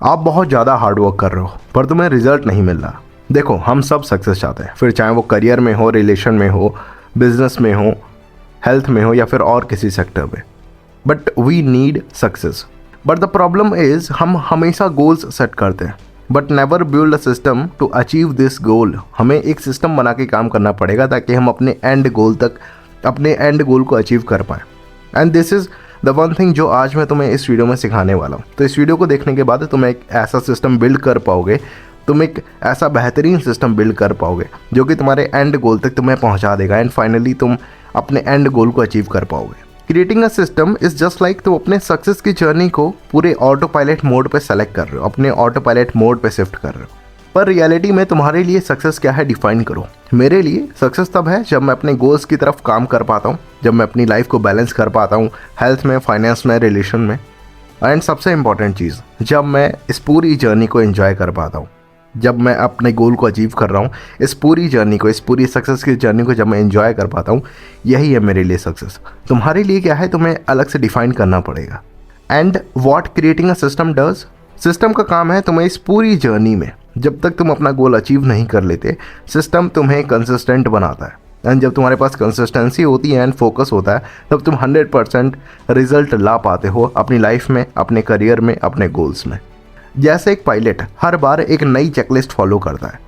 आप बहुत ज़्यादा हार्ड वर्क कर रहे हो पर तुम्हें रिजल्ट नहीं मिल रहा। देखो, हम सब सक्सेस चाहते हैं, फिर चाहे वो करियर में हो, रिलेशन में हो, बिजनेस में हो, हेल्थ में हो या फिर और किसी सेक्टर में। But we need success. But the problem is हम हमेशा गोल्स सेट करते हैं but never build a system to achieve this goal. हमें एक सिस्टम बना के काम करना पड़ेगा ताकि हम अपने एंड गोल को अचीव कर पाएँ। And this is the one thing जो आज मैं तुम्हें इस वीडियो में सिखाने वाला हूँ। तो इस वीडियो को देखने के बाद तुम एक ऐसा सिस्टम बिल्ड कर पाओगे, तुम एक ऐसा बेहतरीन सिस्टम बिल्ड कर पाओगे जो कि तुम्हारे एंड गोल तक तुम्हें पहुँचा देगा एंड फाइनली तुम अपने एंड गोल को अचीव कर पाओगे। Creating a system is just like तुम अपने सक्सेस की जर्नी को पूरे ऑटो पायलट मोड पे सेलेक्ट कर रहे हो, अपने ऑटो पायलट मोड पे शिफ्ट कर रहे हो। पर रियलिटी में तुम्हारे लिए सक्सेस क्या है, डिफाइन करो। मेरे लिए सक्सेस तब है जब मैं अपने गोल्स की तरफ काम कर पाता हूँ, जब मैं अपनी लाइफ को बैलेंस कर पाता हूँ, हेल्थ में, फाइनेंस में, रिलेशन में, एंड सबसे इंपॉर्टेंट चीज़, जब मैं इस पूरी जर्नी को एंजॉय कर पाता हूँ। जब मैं अपने गोल को अचीव कर रहा हूँ, इस पूरी जर्नी को, इस पूरी सक्सेस की जर्नी को जब मैं एंजॉय कर पाता हूँ, यही है मेरे लिए सक्सेस। तुम्हारे लिए क्या है, तुम्हें अलग से डिफाइन करना पड़ेगा। And what creating a system does, system का काम है तुम्हें इस पूरी जर्नी में, जब तक तुम अपना गोल अचीव नहीं कर लेते, सिस्टम तुम्हें कंसिस्टेंट बनाता है। एंड जब तुम्हारे पास कंसिस्टेंसी होती है एंड फोकस होता है, तब तुम 100% रिजल्ट ला पाते हो अपनी लाइफ में, अपने करियर में, अपने गोल्स में। जैसे एक पायलट हर बार एक नई चेकलिस्ट फॉलो करता है,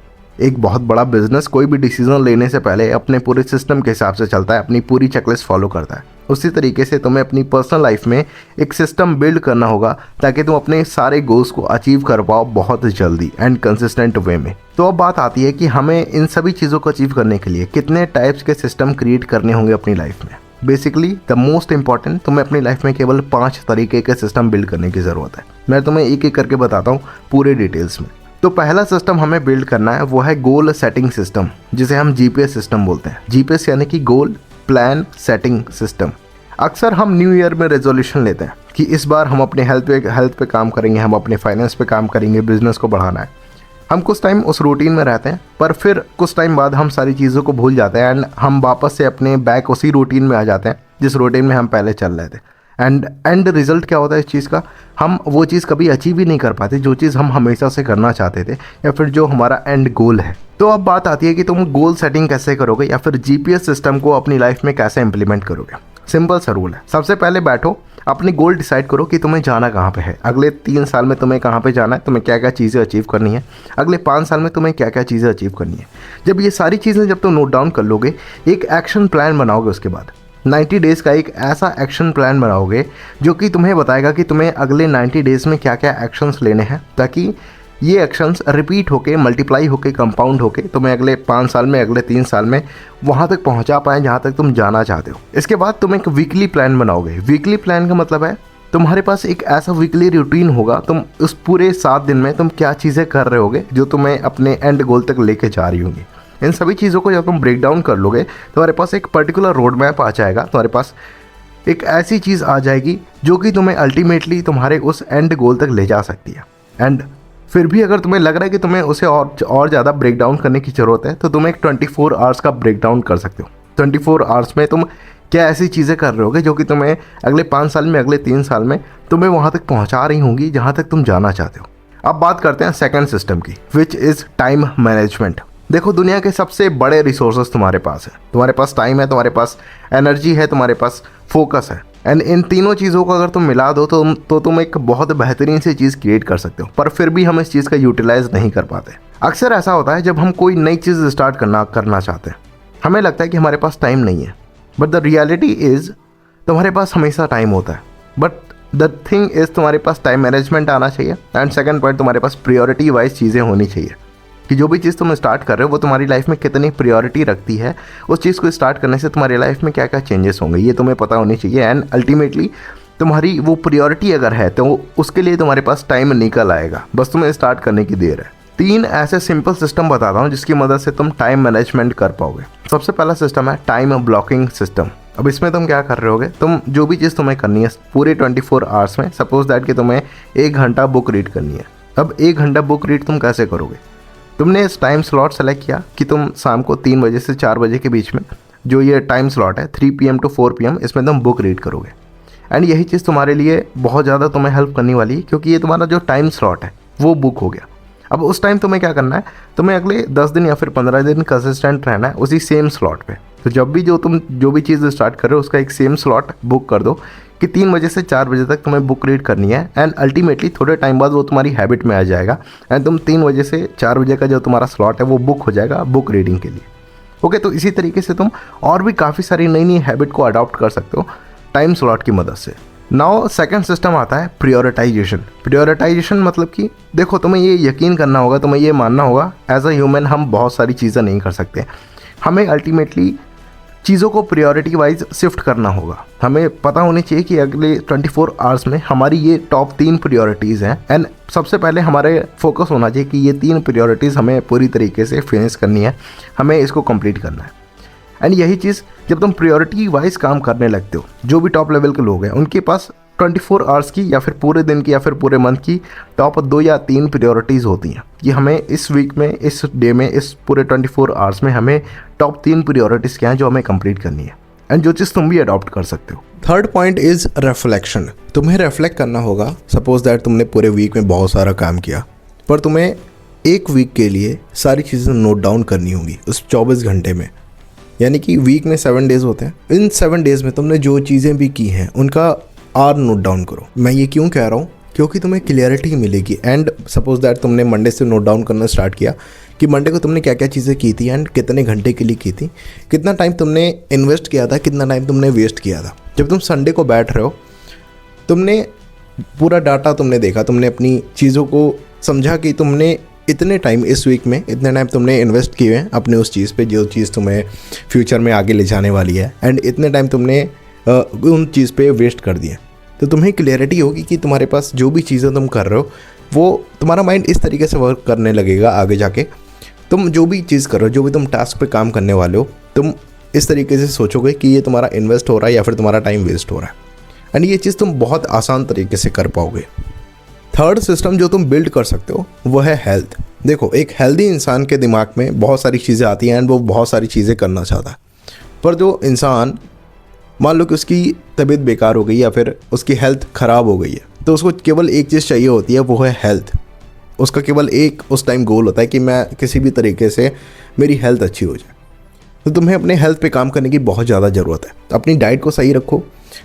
एक बहुत बड़ा बिजनेस कोई भी डिसीजन लेने से पहले अपने पूरे सिस्टम के हिसाब से चलता है, अपनी पूरी चेकलिस्ट फॉलो करता है। उसी तरीके से तुम्हें अपनी पर्सनल लाइफ में एक सिस्टम बिल्ड करना होगा ताकि तुम अपने सारे गोल्स को अचीव कर पाओ बहुत जल्दी एंड कंसिस्टेंट वे में। तो अब बात आती है कि हमें इन सभी चीज़ों को अचीव करने के लिए कितने टाइप्स के सिस्टम क्रिएट करने होंगे अपनी लाइफ में। बेसिकली द मोस्ट इंपॉर्टेंट, तुम्हें अपनी लाइफ में केवल 5 तरीके के सिस्टम बिल्ड करने की ज़रूरत है। मैं तुम्हें एक एक करके बताता हूँ पूरे डिटेल्स में। तो पहला सिस्टम हमें बिल्ड करना है वो है गोल सेटिंग सिस्टम, जिसे हम जीपीएस सिस्टम बोलते हैं। जीपीएस यानी कि गोल प्लान सेटिंग सिस्टम। अक्सर हम न्यू ईयर में रेजोल्यूशन लेते हैं कि इस बार हम अपने हेल्थ पे काम करेंगे, हम अपने फाइनेंस पे काम करेंगे, बिजनेस को बढ़ाना है। हम कुछ टाइम उस रूटीन में रहते हैं पर फिर कुछ टाइम बाद हम सारी चीज़ों को भूल जाते हैं एंड हम वापस से अपने बैक उसी रूटीन में आ जाते हैं जिस रूटीन में हम पहले चल रहे थे। एंड रिजल्ट क्या होता है इस चीज़ का, हम वो चीज़ कभी अचीव ही नहीं कर पाते जो चीज़ हम हमेशा से करना चाहते थे या फिर जो हमारा एंड गोल है। तो अब बात आती है कि तुम गोल सेटिंग कैसे करोगे या फिर जीपीएस सिस्टम को अपनी लाइफ में कैसे इंप्लीमेंट करोगे। सिंपल सा रूल है, सबसे पहले बैठो, अपनी गोल डिसाइड करो कि तुम्हें जाना कहाँ पे है। अगले 3 साल में तुम्हें कहाँ पे जाना है, तुम्हें क्या क्या चीज़ें अचीव करनी है, अगले 5 साल में तुम्हें क्या क्या चीज़ें अचीव करनी है। जब ये सारी चीज़ें जब तुम नोट डाउन कर लोगे, एक एक्शन प्लान बनाओगे। उसके बाद 90 डेज़ का एक ऐसा एक्शन प्लान बनाओगे जो कि तुम्हें बताएगा कि तुम्हें अगले 90 डेज़ में क्या क्या एक्शंस लेने हैं, ताकि ये एक्शंस रिपीट होके, मल्टीप्लाई होके, कंपाउंड होके तुम्हें अगले 5 साल में, अगले 3 साल में वहाँ तक पहुँचा पाएँ जहाँ तक तुम जाना चाहते हो। इसके बाद तुम एक वीकली प्लान बनाओगे। वीकली प्लान का मतलब है तुम्हारे पास एक ऐसा वीकली रूटीन होगा, तुम उस पूरे 7 दिन में तुम क्या चीज़ें कर रहे होगे जो तुम्हें अपने एंड गोल तक लेके जा रही होंगी। इन सभी चीज़ों को जब तुम ब्रेक डाउन कर लोगे, तुम्हारे पास एक पर्टिकुलर रोड मैप आ जाएगा, तुम्हारे पास एक ऐसी चीज़ आ जाएगी जो कि तुम्हें अल्टीमेटली तुम्हारे उस एंड गोल तक ले जा सकती है। एंड फिर भी अगर तुम्हें लग रहा है कि तुम्हें उसे और ज़्यादा ब्रेक डाउन करने की ज़रूरत है, तो तुम एक 24 आवर्स का ब्रेक डाउन कर सकते हो। 24 आवर्स में तुम क्या ऐसी चीज़ें कर रहे होगे जो कि तुम्हें अगले 5 साल में, अगले 3 साल में तुम्हें वहाँ तक पहुँचा रही होंगी जहाँ तक तुम जाना चाहते हो। अब बात करते हैं सेकंड सिस्टम की, विच इज़ टाइम मैनेजमेंट। देखो, दुनिया के सबसे बड़े रिसोर्सेज तुम्हारे पास है। तुम्हारे पास टाइम है, तुम्हारे पास एनर्जी है, तुम्हारे पास फोकस है। एंड इन तीनों चीज़ों को अगर तुम मिला दो तो तुम एक बहुत बेहतरीन सी चीज़ क्रिएट कर सकते हो। पर फिर भी हम इस चीज़ का यूटिलाइज नहीं कर पाते। अक्सर ऐसा होता है जब हम कोई नई चीज़ स्टार्ट करना चाहते हैं, हमें लगता है कि हमारे पास टाइम नहीं है। बट द रियलिटी इज़ तुम्हारे पास हमेशा टाइम होता है। बट द थिंग इज़ तुम्हारे पास टाइम मैनेजमेंट आना चाहिए। एंड सेकंड पॉइंट, तुम्हारे पास प्रायोरिटी वाइज चीज़ें होनी चाहिए कि जो भी चीज़ तुम स्टार्ट कर रहे हो वो तुम्हारी लाइफ में कितनी प्रायोरिटी रखती है। उस चीज़ को स्टार्ट करने से तुम्हारी लाइफ में क्या क्या चेंजेस होंगे ये तुम्हें पता होनी चाहिए। एंड अल्टीमेटली तुम्हारी वो प्रायोरिटी अगर है तो उसके लिए तुम्हारे पास टाइम निकल आएगा, बस तुम्हें स्टार्ट करने की देर है। 3 ऐसे सिंपल सिस्टम बताता हूँ जिसकी मदद से तुम टाइम मैनेजमेंट कर पाओगे। सबसे पहला सिस्टम है टाइम ब्लॉकिंग सिस्टम। अब इसमें तुम क्या कर रहे होगे, तुम जो भी चीज़ तुम्हें करनी है पूरे 24 आवर्स में, सपोज दैट कि तुम्हें 1 घंटा बुक रीड करनी है। अब 1 घंटा बुक रीड तुम कैसे करोगे, तुमने इस टाइम स्लॉट सेलेक्ट किया कि तुम शाम को 3 बजे से 4 बजे के बीच में जो ये टाइम स्लॉट है 3 PM to 4 PM, इसमें तुम बुक रीड करोगे। एंड यही चीज़ तुम्हारे लिए बहुत ज़्यादा तुम्हें हेल्प करने वाली है क्योंकि ये तुम्हारा जो टाइम स्लॉट है वो बुक हो गया। अब उस टाइम तुम्हें क्या करना है, तुम्हें अगले 10 दिन या फिर 15 दिन कंसिस्टेंट रहना है उसी सेम स्लॉट पे। तो जब भी तुम जो भी चीज़ स्टार्ट कर रहे हो उसका एक सेम स्लॉट बुक कर दो कि 3 बजे से 4 बजे तक तुम्हें बुक रीड करनी है, एंड अल्टीमेटली थोड़े टाइम बाद वो तुम्हारी हैबिट में आ जाएगा एंड तुम 3 बजे से 4 बजे का जो तुम्हारा स्लॉट है वो बुक हो जाएगा बुक रीडिंग के लिए। ओके, तो इसी तरीके से तुम और भी काफ़ी सारी नई नई हैबिट को अडॉप्ट कर सकते हो टाइम स्लॉट की मदद से। नाउ सेकंड सिस्टम आता है प्रायोरिटाइजेशन। प्रायोरिटाइजेशन मतलब कि देखो, तुम्हें ये यकीन करना होगा, तुम्हें ये मानना होगा एज अ ह्यूमन हम बहुत सारी चीज़ें नहीं कर सकते। हमें अल्टीमेटली चीज़ों को प्रायोरिटी वाइज शिफ्ट करना होगा। हमें पता होनी चाहिए कि अगले 24 आवर्स में हमारी ये टॉप 3 प्रायोरिटीज़ हैं, एंड सबसे पहले हमारे फोकस होना चाहिए कि ये 3 प्रायोरिटीज़ हमें पूरी तरीके से फिनिश करनी है, हमें इसको कंप्लीट करना है। एंड यही चीज़ जब तुम प्रायोरिटी वाइज काम करने लगते हो, जो भी टॉप लेवल के लोग हैं उनके पास 24 आवर्स की या फिर पूरे दिन की या फिर पूरे मंथ की टॉप 2 या 3 प्रायोरिटीज़ होती हैं कि हमें इस वीक में, इस डे में, इस पूरे 24 आवर्स में हमें टॉप 3 प्रायोरिटीज़ क्या हैं जो हमें कंप्लीट करनी है, एंड जो चीज़ तुम भी अडॉप्ट कर सकते हो। Third point is reflection. तुम्हें रिफ्लेक्ट करना होगा। सपोज दैट तुमने पूरे वीक में बहुत सारा काम किया, पर तुम्हें एक वीक के लिए सारी चीज़ें नोट डाउन करनी होगी उस 24 घंटे में। यानी कि वीक में 7 डेज़ होते हैं, इन 7 डेज़ में तुमने जो चीज़ें भी की हैं उनका आर नोट डाउन करो। मैं ये क्यों कह रहा हूँ, क्योंकि तुम्हें क्लियरिटी मिलेगी। एंड सपोज दैट तुमने मंडे से नोट डाउन करना स्टार्ट किया कि मंडे को तुमने क्या क्या चीज़ें की थी एंड कितने घंटे के लिए की थी, कितना टाइम तुमने इन्वेस्ट किया था, कितना टाइम तुमने वेस्ट किया था। जब तुम संडे को बैठ रहे हो, तुमने पूरा डाटा तुमने देखा, तुमने अपनी चीज़ों को समझा कि तुमने इतने टाइम इस वीक में इतने टाइम तुमने इन्वेस्ट किए हैं अपने उस चीज़ पे जो चीज़ तुम्हें फ्यूचर में आगे ले जाने वाली है, एंड इतने टाइम तुमने उन चीज़ पे वेस्ट कर दिए। तो तुम्हें क्लियरिटी होगी कि तुम्हारे पास जो भी चीज़ें तुम कर रहे हो वो तुम्हारा माइंड इस तरीके से वर्क करने लगेगा आगे जाके। तुम जो भी चीज़ कर रहे हो, जो भी तुम टास्क पे काम करने वाले हो, तुम इस तरीके से सोचोगे कि ये तुम्हारा इन्वेस्ट हो रहा है या फिर तुम्हारा टाइम वेस्ट हो रहा है, एंड ये चीज़ तुम बहुत आसान तरीके से कर पाओगे। थर्ड सिस्टम जो तुम बिल्ड कर सकते हो वो है हेल्थ। देखो, एक हेल्दी इंसान के दिमाग में बहुत सारी चीज़ें आती हैं एंड वो बहुत सारी चीज़ें करना चाहता है, पर जो इंसान मान लो कि उसकी तबीयत बेकार हो गई या फिर उसकी हेल्थ ख़राब हो गई है, तो उसको केवल एक चीज़ चाहिए होती है, वो है हेल्थ। उसका केवल एक उस टाइम गोल होता है कि मैं किसी भी तरीके से मेरी हेल्थ अच्छी हो जाए। तो तुम्हें अपने हेल्थ पे काम करने की बहुत ज़्यादा ज़रूरत है। अपनी डाइट को सही रखो।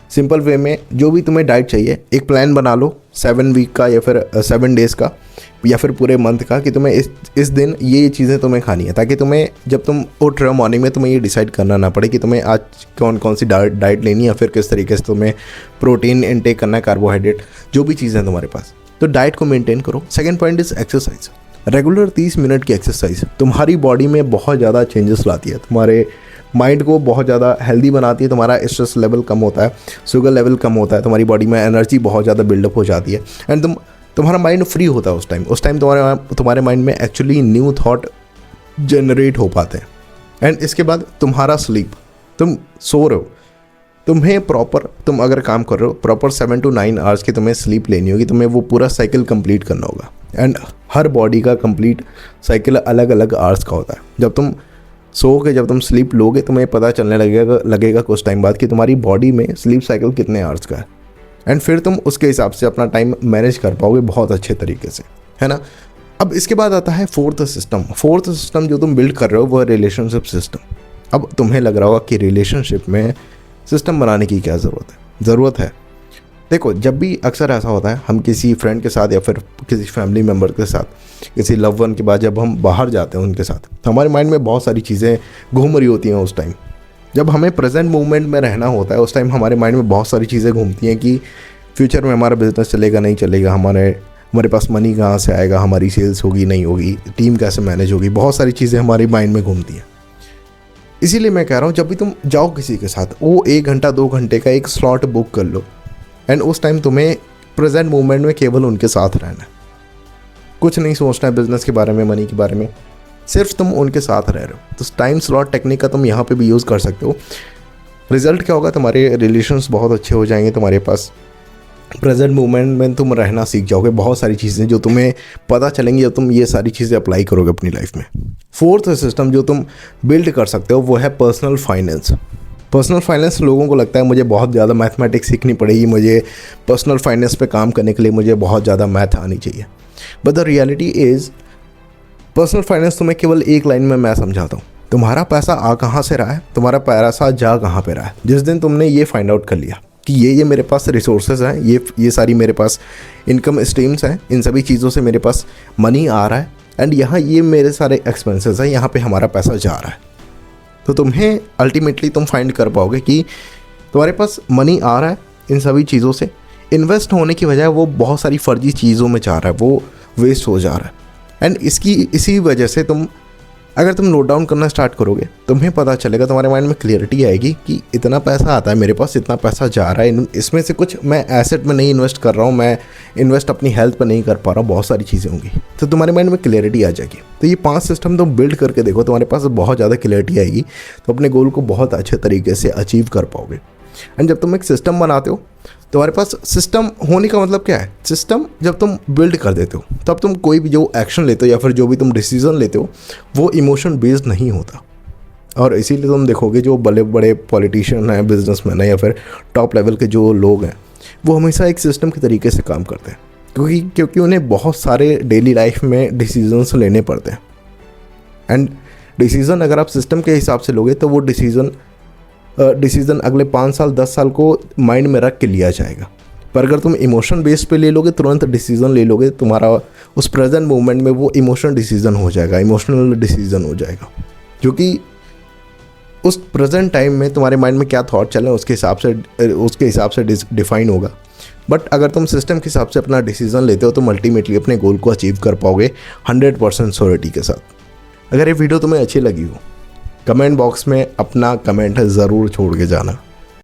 सिंपल वे में जो भी तुम्हें डाइट चाहिए, एक प्लान बना लो 7 वीक का या फिर 7 डेज़ का या फिर पूरे मंथ का कि तुम्हें इस दिन ये चीज़ें तुम्हें खानी है, ताकि तुम्हें जब तुम उठ रहे हो मॉर्निंग में तुम्हें ये डिसाइड करना ना पड़े कि तुम्हें आज कौन कौन सी डाइट लेनी है या फिर किस तरीके से तुम्हें प्रोटीन इनटेक करना है, कार्बोहाइड्रेट, जो भी चीज़ें हैं तुम्हारे पास। तो डाइट को मेंटेन करो। Second point is exercise. Regular 30 minute की एक्सरसाइज तुम्हारी बॉडी में बहुत ज़्यादा चेंजेस लाती है, तुम्हारे माइंड को बहुत ज़्यादा हेल्दी बनाती है, तुम्हारा स्ट्रेस लेवल कम होता है, शुगर लेवल कम होता है, तुम्हारी बॉडी में एनर्जी बहुत ज़्यादा बिल्डअप हो जाती है, एंड तुम्हारा माइंड फ्री होता है उस टाइम तुम्हारे माइंड में एक्चुअली न्यू थॉट जनरेट हो पाते हैं। एंड इसके बाद तुम्हारा स्लीप, तुम सो रहे हो, तुम्हें प्रॉपर, तुम अगर काम कर रहे हो प्रॉपर 7 to 9 आवर्स की तुम्हें स्लीप लेनी होगी, तुम्हें वो पूरा साइकिल कंप्लीट करना होगा। एंड हर बॉडी का कंप्लीट साइकिल अलग अलग आवर्स का होता है। जब तुम सोओगे, जब तुम स्लीप लोगे, तुम्हें पता चलने लगेगा कुछ टाइम बाद कि तुम्हारी बॉडी में स्लीप साइकिल कितने आवर्स का है, एंड फिर तुम उसके हिसाब से अपना टाइम मैनेज कर पाओगे बहुत अच्छे तरीके से, है ना। अब इसके बाद आता है फोर्थ सिस्टम जो तुम बिल्ड कर रहे हो वो है रिलेशनशिप सिस्टम। अब तुम्हें लग रहा होगा कि रिलेशनशिप में सिस्टम बनाने की क्या ज़रूरत है। देखो, जब भी अक्सर ऐसा होता है, हम किसी फ्रेंड के साथ या फिर किसी फैमिली मेम्बर के साथ, किसी लव वन के बाद जब हम बाहर जाते हैं उनके साथ, तो हमारे माइंड में बहुत सारी चीज़ें घूम रही होती हैं। उस टाइम जब हमें प्रेजेंट मोमेंट में रहना होता है, उस टाइम हमारे माइंड में बहुत सारी चीज़ें घूमती हैं कि फ्यूचर में हमारा बिजनेस चलेगा नहीं चलेगा, हमारे पास मनी कहाँ से आएगा, हमारी सेल्स होगी नहीं होगी, टीम कैसे मैनेज होगी, बहुत सारी चीज़ें हमारे माइंड में घूमती हैं। इसीलिए मैं कह रहा हूँ, जब भी तुम जाओ किसी के साथ, वो 1 घंटा 2 घंटे का एक स्लॉट बुक कर लो, एंड उस टाइम तुम्हें प्रेजेंट मोमेंट में केवल उनके साथ रहना है, कुछ नहीं सोचना है बिजनेस के बारे में, मनी के बारे में, सिर्फ तुम उनके साथ रह रहे हो। तो टाइम स्लॉट टेक्निक का तुम यहाँ पे भी यूज़ कर सकते हो। रिजल्ट क्या होगा, तुम्हारे रिलेशंस बहुत अच्छे हो जाएंगे, तुम्हारे पास प्रेजेंट मोमेंट में तुम रहना सीख जाओगे, बहुत सारी चीज़ें जो तुम्हें पता चलेंगी जब तुम ये सारी चीज़ें अप्लाई करोगे अपनी लाइफ में। फोर्थ सिस्टम जो तुम बिल्ड कर सकते हो वो है पर्सनल फाइनेंस। लोगों को लगता है मुझे बहुत ज़्यादा मैथमेटिक्स सीखनी पड़ेगी, मुझे पर्सनल फाइनेंस पे काम करने के लिए मुझे बहुत ज़्यादा मैथ आनी चाहिए। But the reality is personal finance तुम्हें केवल एक लाइन में मैं समझाता हूँ। तुम्हारा पैसा आ कहाँ से रहा है, तुम्हारा पैसा जा कहाँ पे रहा है। जिस दिन तुमने ये फाइंड आउट कर लिया कि ये मेरे पास रिसोर्सेज हैं, ये सारी मेरे पास इनकम स्ट्रीम्स हैं, इन सभी चीज़ों से मेरे पास मनी आ रहा है एंड यहाँ ये मेरे सारे एक्सपेंसेस हैं, यहाँ पे हमारा पैसा जा रहा है, तो तुम्हें अल्टीमेटली तुम फाइंड कर पाओगे कि तुम्हारे पास मनी आ रहा है इन सभी चीज़ों से, इन्वेस्ट होने की बजाय वो बहुत सारी फर्जी चीज़ों में जा रहा है, वो वेस्ट हो जा रहा है। एंड इसी वजह से अगर तुम नोट डाउन करना स्टार्ट करोगे, तुम्हें पता चलेगा, तुम्हारे माइंड में क्लियरिटी आएगी कि इतना पैसा आता है मेरे पास, इतना पैसा जा रहा है, इसमें से कुछ मैं एसेट में नहीं इन्वेस्ट कर रहा हूँ, मैं इन्वेस्ट अपनी हेल्थ पर नहीं कर पा रहा हूँ, बहुत सारी चीज़ें होंगी, तो तुम्हारे माइंड में क्लियरिटी आ जाएगी। तो ये 5 सिस्टम तुम बिल्ड करके देखो, तुम्हारे पास बहुत ज़्यादा क्लियरिटी आएगी, तो अपने गोल को बहुत अच्छे तरीके से अचीव कर पाओगे। एंड जब तुम एक सिस्टम बनाते हो, तुम्हारे पास सिस्टम होने का मतलब क्या है, सिस्टम जब तुम बिल्ड कर देते हो तब तुम कोई भी जो एक्शन लेते हो या फिर जो भी तुम डिसीजन लेते हो वो इमोशन बेस्ड नहीं होता। और इसीलिए तुम देखोगे जो बड़े बड़े पॉलिटिशियन हैं, बिजनेसमैन हैं या फिर टॉप लेवल के जो लोग हैं, वो हमेशा एक सिस्टम के तरीके से काम करते हैं, क्योंकि उन्हें बहुत सारे डेली लाइफ में डिसीजंस लेने पड़ते हैं। एंड डिसीज़न अगर आप सिस्टम के हिसाब से लोगे तो वो डिसीज़न अगले 5 साल 10 साल को माइंड में रख के लिया जाएगा। पर अगर तुम इमोशन बेस पे ले लोगे, तुरंत डिसीज़न ले लोगे, तुम्हारा उस प्रेजेंट मोमेंट में वो इमोशनल डिसीज़न हो जाएगा, इमोशनल डिसीज़न हो जाएगा, क्योंकि उस प्रेजेंट टाइम में तुम्हारे माइंड में क्या थॉट चल रहे हैं उसके हिसाब से डिफाइन होगा। बट अगर तुम सिस्टम के हिसाब से अपना डिसीज़न लेते हो तो अल्टीमेटली अपने गोल को अचीव कर पाओगे 100% श्योरिटी के साथ। अगर ये वीडियो तुम्हें अच्छी लगी हो, कमेंट बॉक्स में अपना कमेंट ज़रूर छोड़ के जाना।